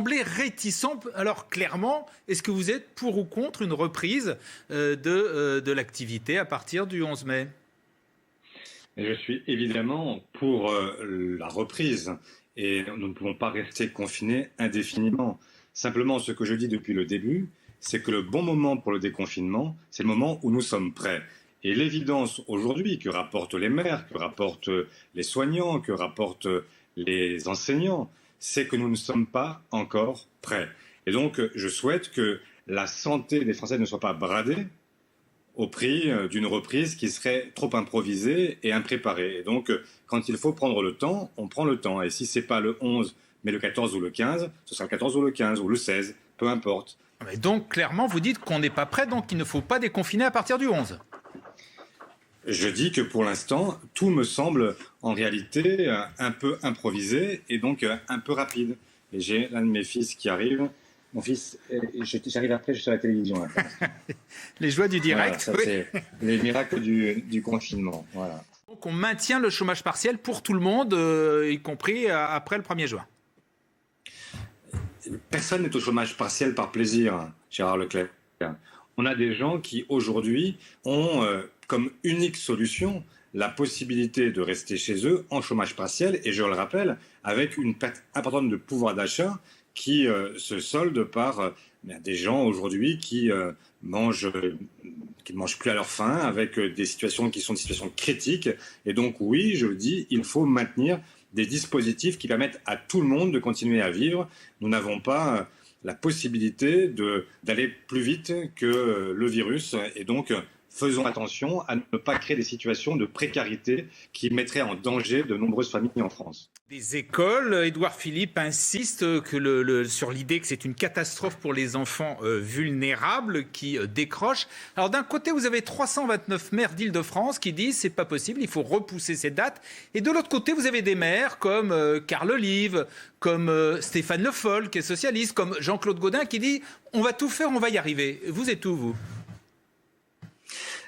semblez réticent. Alors clairement, est-ce que vous êtes pour ou contre une reprise de l'activité à partir du 11 mai? Et je suis évidemment pour la reprise et nous ne pouvons pas rester confinés indéfiniment. Simplement, ce que je dis depuis le début, c'est que le bon moment pour le déconfinement, c'est le moment où nous sommes prêts. Et l'évidence aujourd'hui que rapportent les maires, que rapportent les soignants, que rapportent les enseignants, c'est que nous ne sommes pas encore prêts. Et donc, je souhaite que la santé des Français ne soit pas bradée au prix d'une reprise qui serait trop improvisée et impréparée. Et donc, quand il faut prendre le temps, on prend le temps. Et si ce n'est pas le 11, mais le 14 ou le 15, ce sera le 14 ou le 15 ou le 16, peu importe. Mais donc clairement, vous dites qu'on n'est pas prêt, donc il ne faut pas déconfiner à partir du 11. Je dis que pour l'instant, tout me semble en réalité un peu improvisé et donc un peu rapide. Et j'ai l'un de mes fils qui arrive. Mon fils, j'arrive après, je suis sur la télévision. Là, Les joies du direct. Voilà, ça, c'est les miracles du confinement. Voilà. Donc on maintient le chômage partiel pour tout le monde, y compris après le 1er juin. Personne n'est au chômage partiel par plaisir, Gérard Leclerc. On a des gens qui aujourd'hui ont comme unique solution la possibilité de rester chez eux en chômage partiel et je le rappelle avec une perte importante de pouvoir d'achat qui se solde par des gens aujourd'hui qui ne mangent plus à leur faim avec des situations qui sont des situations critiques et donc oui, je le dis, il faut maintenir des dispositifs qui permettent à tout le monde de continuer à vivre. Nous n'avons pas la possibilité d'aller plus vite que le virus et donc faisons attention à ne pas créer des situations de précarité qui mettraient en danger de nombreuses familles en France. Des écoles, Édouard Philippe insiste sur l'idée que c'est une catastrophe pour les enfants vulnérables qui décrochent. Alors d'un côté, vous avez 329 maires d'Île-de-France qui disent c'est pas possible, il faut repousser ces dates. Et de l'autre côté, vous avez des maires comme Carl Olive, comme Stéphane Le Foll qui est socialiste, comme Jean-Claude Gaudin qui dit on va tout faire, on va y arriver. Vous êtes où, vous ?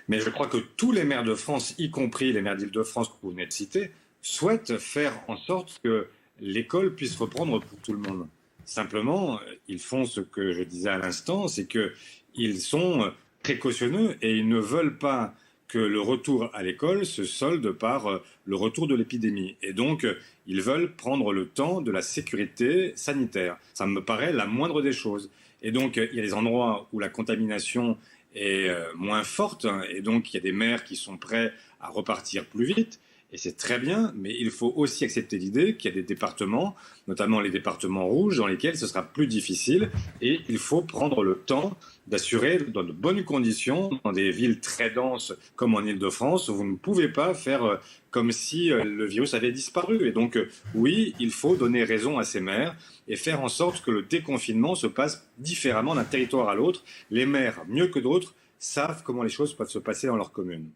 Mais je crois que tous les maires de France, y compris les maires d'Île-de-France que vous venez de citer, souhaitent faire en sorte que l'école puisse reprendre pour tout le monde. Simplement, ils font ce que je disais à l'instant, c'est qu'ils sont précautionneux et ils ne veulent pas que le retour à l'école se solde par le retour de l'épidémie. Et donc, ils veulent prendre le temps de la sécurité sanitaire. Ça me paraît la moindre des choses. Et donc, il y a des endroits où la contamination est moins forte, et donc il y a des maires qui sont prêts à repartir plus vite, et c'est très bien, mais il faut aussi accepter l'idée qu'il y a des départements, notamment les départements rouges, dans lesquels ce sera plus difficile, et il faut prendre le temps d'assurer dans de bonnes conditions, dans des villes très denses comme en Île-de-France, où vous ne pouvez pas faire comme si le virus avait disparu. Et donc, oui, il faut donner raison à ces maires et faire en sorte que le déconfinement se passe différemment d'un territoire à l'autre. Les maires, mieux que d'autres, savent comment les choses peuvent se passer dans leur commune.